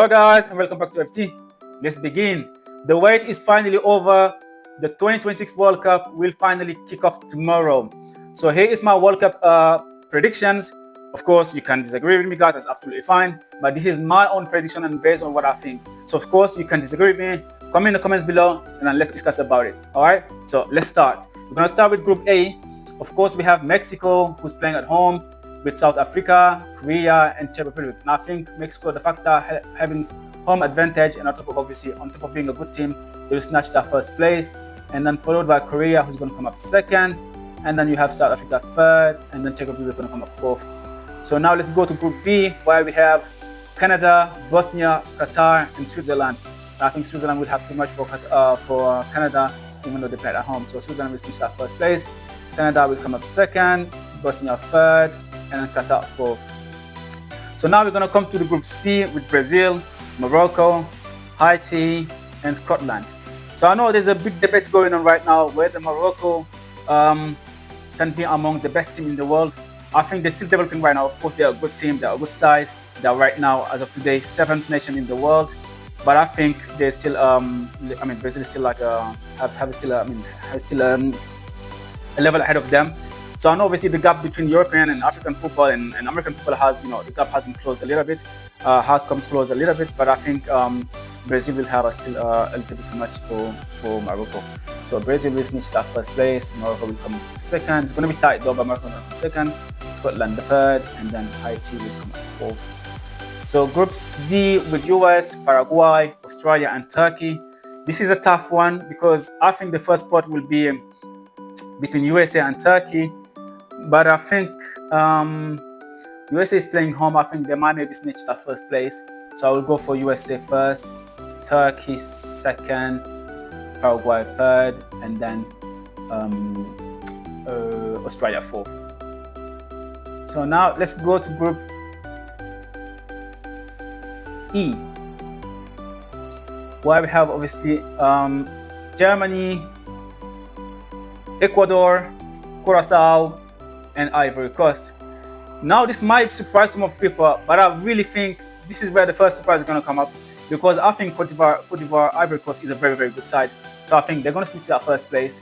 Hello guys and welcome back to FT. Let's begin. The wait is finally over. The 2026 World Cup will finally kick off tomorrow. So here is my World Cup predictions. Of course, you can disagree with me, guys. That's absolutely fine. But this is my own prediction and based on what I think. So of course, you can disagree with me. Comment in the comments below and then let's discuss about it. All right. So let's start. We're gonna start with Group A. Of course, we have Mexico, who's playing at home with South Africa, Korea, and Czech Republic. And I think Mexico, the fact that having home advantage and on top of being a good team, they will snatch that first place, and then followed by Korea, who's going to come up second, and then you have South Africa third, and then Czech Republic going to come up fourth. So now let's go to Group B, where we have Canada, Bosnia, Qatar, and Switzerland. I think Switzerland will have too much for Canada, even though they play at home. So Switzerland will snatch that first place. Canada will come up second, Bosnia third, and then Qatar fourth. So now we're going to come to the Group C with Brazil, Morocco, Haiti, and Scotland. So I know there's a big debate going on right now whether Morocco can be among the best team in the world. I think they're still developing right now. Of course, they're a good team, they're a good side. They're right now, as of today, 7th nation in the world. But I think they're still, Brazil is still like has still a level ahead of them. So I know obviously the gap between European and African football and American football has, the gap has been closed a little bit, has come close a little bit, but I think Brazil will have still a little bit too much for Morocco. So Brazil will snitch that first place, Morocco will come second. It's going to be tight though, but Morocco will come second, Scotland the third, and then Haiti will come fourth. So Groups D with US, Paraguay, Australia, and Turkey. This is a tough one because I think the first spot will be between USA and Turkey. But I think USA is playing home. I think they might maybe snitch that first place. So I will go for USA first, Turkey second, Paraguay third, and then Australia fourth. So now let's go to Group E, where we have obviously Germany, Ecuador, Curacao, and Ivory Coast. Now this might surprise some of people, but I really think this is where the first surprise is going to come up, because I think Cote d'Ivoire, Ivory Coast is a very, very good side. So I think they're going to snitch that first place.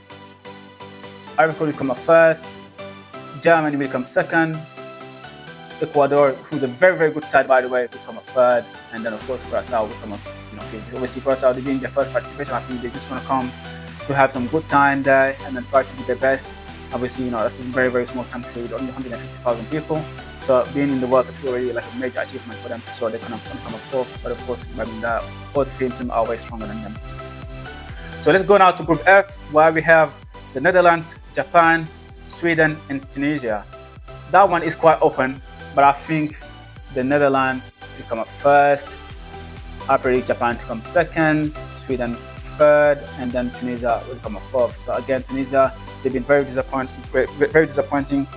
Ivory Coast will come up first, Germany will come second, Ecuador, who's a very, very good side by the way, will come up third, and then of course Curacao will come up fifth. Obviously Curacao, they're doing their first participation. I think they're just going to come to have some good time there and then try to do their best. Obviously, that's a very, very small country with only 150,000 people. So being in the World Cup is already like a major achievement for them. So they're going to come up fourth. But of course, both teams are way stronger than them. So let's go now to Group F, where we have the Netherlands, Japan, Sweden, and Tunisia. That one is quite open, but I think the Netherlands will come up first. I predict Japan to come second, Sweden third, and then Tunisia will come up fourth. So again, Tunisia, they've been very disappointing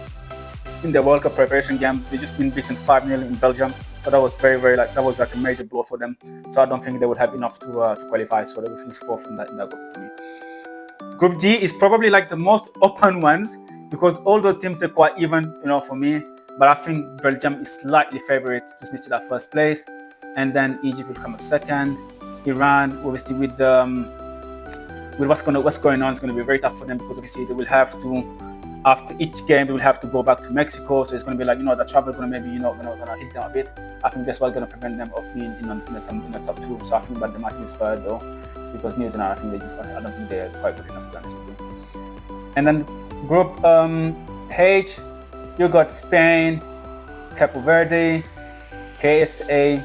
in the World Cup preparation games. They've just been beaten 5-0 in Belgium. So that was that was like a major blow for them. So I don't think they would have enough to qualify. So they will finish fourth in that group for me. Group D is probably like the most open ones because all those teams are quite even, for me. But I think Belgium is slightly favorite to snitch that first place, and then Egypt will come up second. Iran, obviously, with what's going on, it's going to be very tough for them because obviously they will have to, after each game, they will have to go back to Mexico. So it's going to be like, the travel going to maybe gonna hit them a bit. I think that's what's going to prevent them of being in the top two. So I think that the match is third though, because New Zealand, I don't think they're quite good enough to be honest with you. And then Group H, you got Spain, Cape Verde, KSA,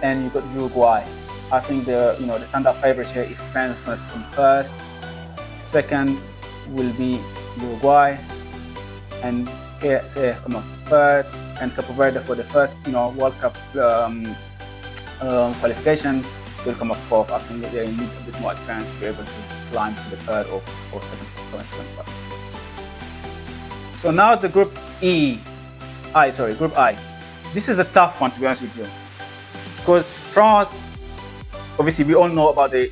and you got Uruguay. I think the standard favorite here is Spain, going to come first. Second will be Uruguay, and KSA come up third, and Cape Verde for the first World Cup qualification will come up fourth. I think they need a bit more experience to be able to climb to the third or second spot. So now the Group Group I. This is a tough one to be honest with you, because France, obviously we all know about the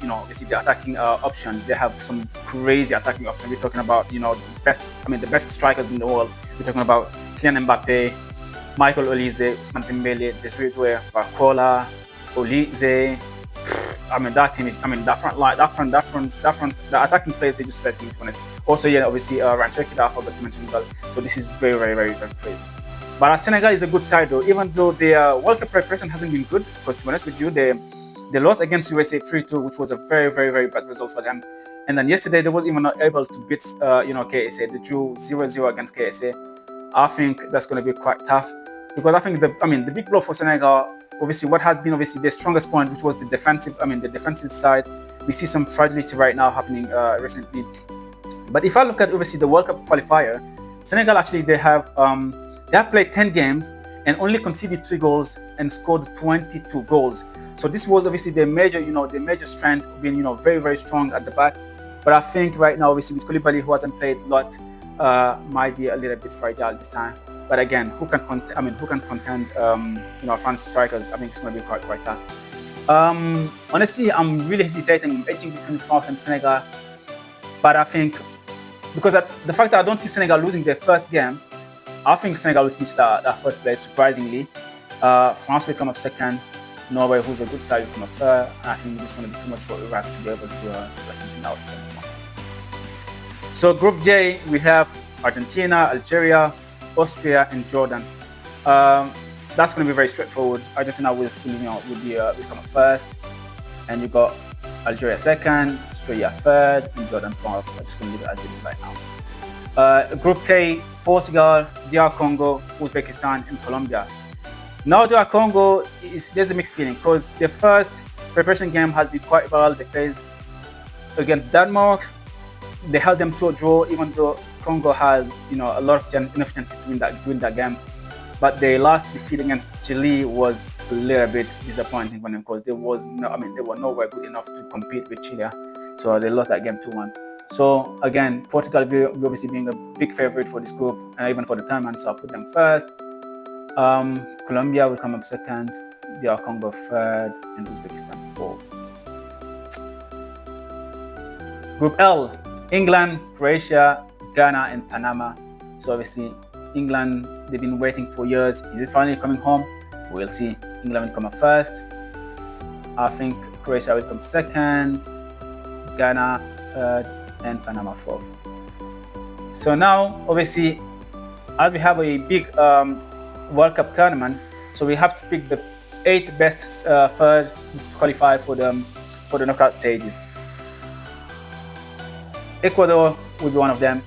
attacking options. They have some crazy attacking options. We're talking about the best strikers in the world. We're talking about Kylian Mbappe, Michael Olise, Ousmane Dembele, Desiree Doué, Barcola, Olize. I mean that team is. I mean that front line, the attacking players they just let me honest. Also, yeah, obviously Rancheki that I forgot to mention as well. So this is very, very, very, very crazy. But Senegal is a good side though, even though their World Cup preparation hasn't been good. Because to be honest with you, they lost against USA 3-2, which was a very, very, very bad result for them. And then yesterday they was even not able to beat KSA. They drew 0-0 against KSA. I think that's going to be quite tough because I think the big blow for Senegal, obviously what has been obviously their strongest point, which was the defensive side. We see some fragility right now happening recently. But if I look at obviously the World Cup qualifier, Senegal actually they have played 10 games and only conceded 3 goals and scored 22 goals. So this was obviously their major strength, being very, very strong at the back. But I think right now obviously with Koulibaly, who hasn't played a lot, might be a little bit fragile this time. But again, who can contend France strikers? I think it's going to be quite tough. Honestly, I'm really hesitating, edging between France and Senegal. But I think because the fact that I don't see Senegal losing their first game, I think Senegal will snitch that first place, surprisingly. France will come up second. Norway, who's a good side, will come up third. And I think it's going to be too much for Iraq to be able to do something out. So Group J, we have Argentina, Algeria, Austria, and Jordan. That's going to be very straightforward. Argentina will come up first. And you got Algeria second, Australia third, and Jordan fourth. I'm just going to leave it as it is right now. Group K, Portugal, DR Congo, Uzbekistan, and Colombia. Now DR Congo, there's a mixed feeling because their first preparation game has been quite well. They played against Denmark. They held them to a draw, even though Congo has a lot of enough chances to win that game. But their last defeat against Chile was a little bit disappointing for them because they were nowhere good enough to compete with Chile. So they lost that game 2-1. So again, Portugal will obviously being a big favorite for this group and even for the tournament, so I'll put them first. Colombia will come up second, DR Congo third, and Uzbekistan fourth. Group L, England, Croatia, Ghana, and Panama. So obviously England, they've been waiting for years. Is it finally coming home? We'll see. England will come up first. I think Croatia will come second, Ghana third, and Panama fourth. So now, obviously, as we have a big World Cup tournament, so we have to pick the 8 best third to qualify for the knockout stages. Ecuador will be one of them.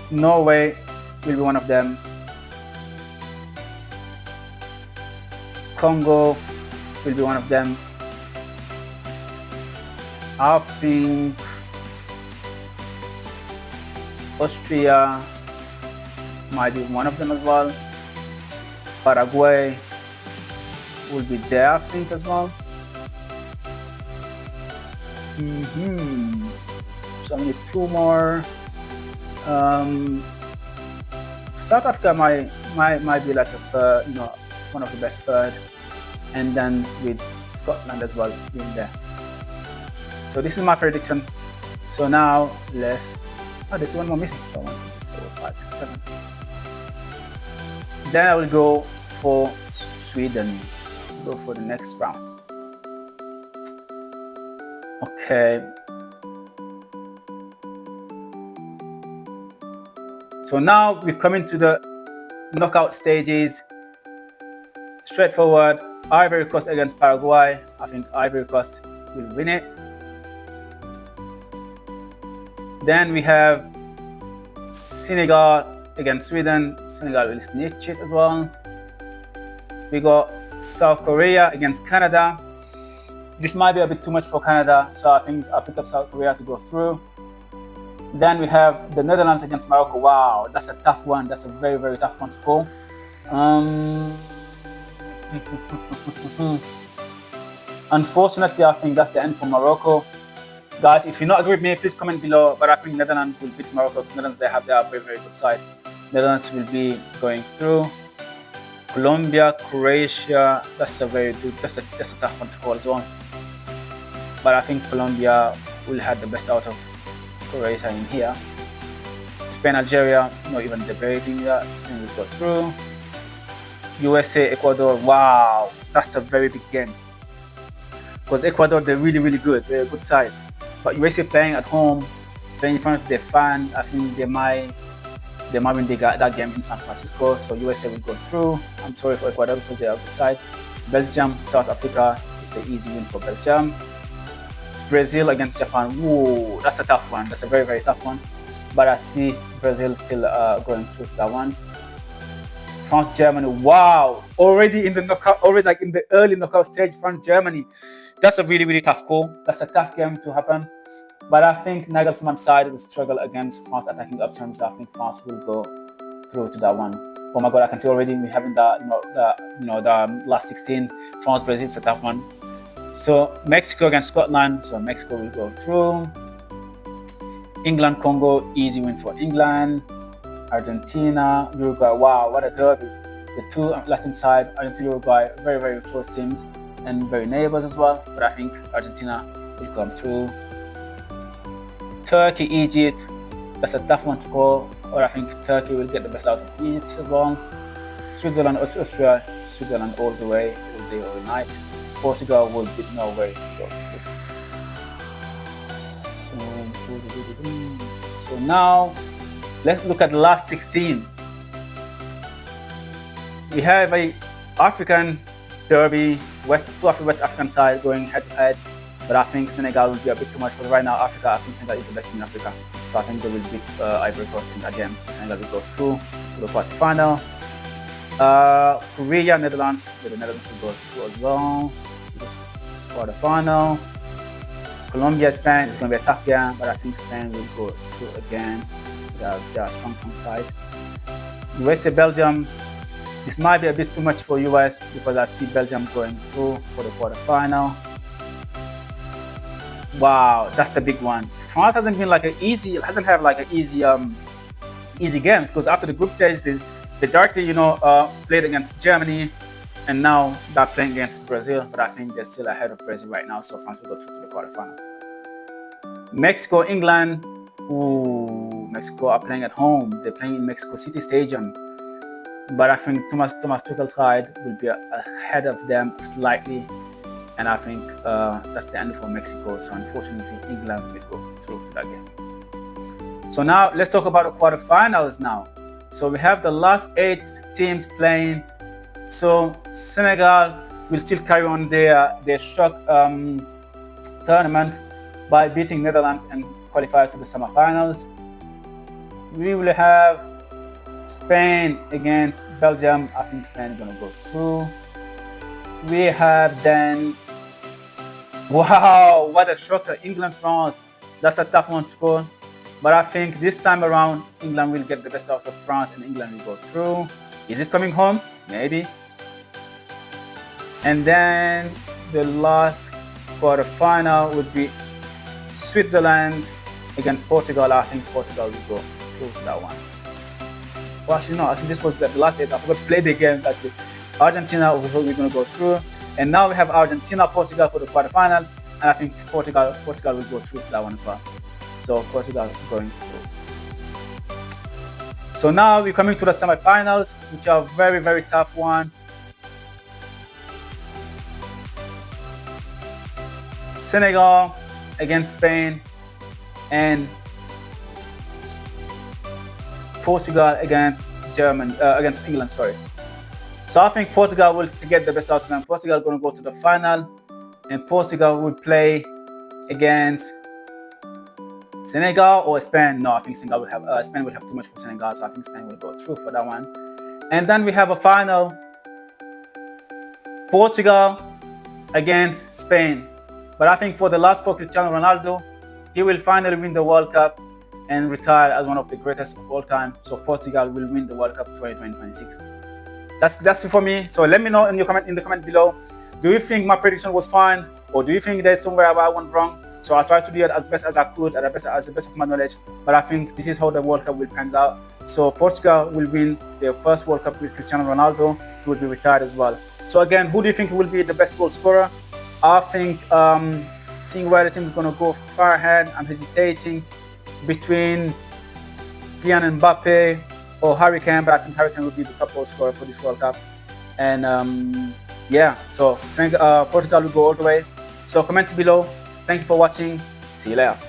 Norway will be one of them. Congo will be one of them. I think Austria might be one of them as well. Paraguay will be there, I think, as well. So I need 2 more. South Africa might be like one of the best third, and then with Scotland as well being there. So this is my prediction. So now there's one more missing. So 1, 2, 3, 4, 5, 6, 7. Then I will go for Sweden. Go for the next round. Okay. So now we're coming to the knockout stages. Straightforward. Ivory Coast against Paraguay. I think Ivory Coast will win it. Then we have Senegal against Sweden. Senegal will snitch it as well. We got South Korea against Canada. This might be a bit too much for Canada, so I think I'll pick up South Korea to go through. Then we have the Netherlands against Morocco. Wow, that's a tough one. That's a very, very tough one to call. Unfortunately, I think that's the end for Morocco. Guys, if you not agree with me, please comment below. But I think Netherlands will beat Morocco. Netherlands, they have their very, very good side. Netherlands will be going through. Colombia, Croatia, that's a tough one to call as well. But I think Colombia will have the best out of Croatia in here. Spain, Algeria, not even debating that. Spain will go through. USA, Ecuador, wow. that's a very big game. Because Ecuador, they're really good. They're a good side. But USA playing at home, playing in front of their fans, I think they might win that game in San Francisco. So USA will go through. I'm sorry for Ecuador because they are a good side. Belgium, South Africa, it's an easy win for Belgium. Brazil against Japan. Whoa, that's a tough one. That's a very tough one. But I see Brazil still going through to that one. France, Germany. Wow, already in the knockout, already like in the early knockout stage, France, Germany. That's a really tough call. That's a tough game to happen. But I think Nagelsmann's side will struggle against France attacking options. So I think France will go through to that one. Oh my God, I can see already we having the last 16. France, Brazil, it's a tough one. So Mexico against Scotland. So Mexico will go through. England, Congo, easy win for England. Argentina, Uruguay. Wow, what a derby! The two Latin side, Argentina, Uruguay, very close teams and very neighbors as well. But I think Argentina will come through. Turkey, Egypt. That's a tough one to call. Or I think Turkey will get the best out of Egypt as well. Switzerland, Austria, Switzerland all the way, all day, all night. Portugal will beat Norway. So now let's look at the last 16. We have a African derby, West African side going head to head. But I think Senegal will be a bit too much. But right now, Africa, I think Senegal is the best team in Africa. So I think they will beat Ivory Coast in that game. So Senegal will go through to the quarterfinal. Korea, Netherlands. The Netherlands will go through as well. Quarterfinal. Colombia, Spain. It's going to be a tough game, but I think Spain will go through again. They are strong from side. USA, Belgium. This might be a bit too much for US because I see Belgium going through for the quarterfinal. Wow, that's the big one. France hasn't been like easy game because after the group stage they directly played against Germany, and now they're playing against Brazil. But I think they're still ahead of Brazil right now, so France will go through to the quarterfinal. Mexico, England. Ooh, Mexico are playing at home. They're playing in Mexico City Stadium, but I think Thomas Tuchel's side will be ahead of them slightly. And I think that's the end for Mexico. So unfortunately, England will go through to that game. So now let's talk about the quarterfinals now. So we have the last 8 teams playing. So Senegal will still carry on their shock tournament by beating Netherlands and qualify to the semifinals. We will have Spain against Belgium. I think Spain is going to go through. We have then, wow, what a shocker, England, France. That's a tough one to call. But I think this time around, England will get the best out of France and England will go through. Is it coming home? Maybe. And then the last quarterfinal would be Switzerland against Portugal. I think Portugal will go through to that one. Well, actually, no, I think this was the last 8. I forgot to play the games actually. Argentina, we're going to go through. And now we have Argentina, Portugal for the quarterfinal. And I think Portugal will go through to that one as well. So Portugal going through. So now we're coming to the semifinals, which are very, very tough one. Senegal against Spain and Portugal against England, sorry. So I think Portugal will get the best out of them. Portugal is going to go to the final, and Portugal will play against Senegal or Spain. No, I think Spain will have too much for Senegal, so I think Spain will go through for that one. And then we have a final, Portugal against Spain. But I think for the last for Cristiano Ronaldo, he will finally win the World Cup and retire as one of the greatest of all time. So Portugal will win the World Cup 2026. That's it for me. So let me know in the comment below. Do you think my prediction was fine, or do you think there's somewhere I went wrong? So I tried to do it as best as I could, as the best of my knowledge. But I think this is how the World Cup will pan out. So Portugal will win their first World Cup with Cristiano Ronaldo. He will be retired as well. So again, who do you think will be the best goal scorer? I think seeing where the team is going to go far ahead, I'm hesitating between Kylian Mbappe or Harry Kane, but I think Harry Kane will be the top goal scorer for this World Cup. And Yeah, so Portugal will go all the way. So comment below. Thank you for watching. See you later.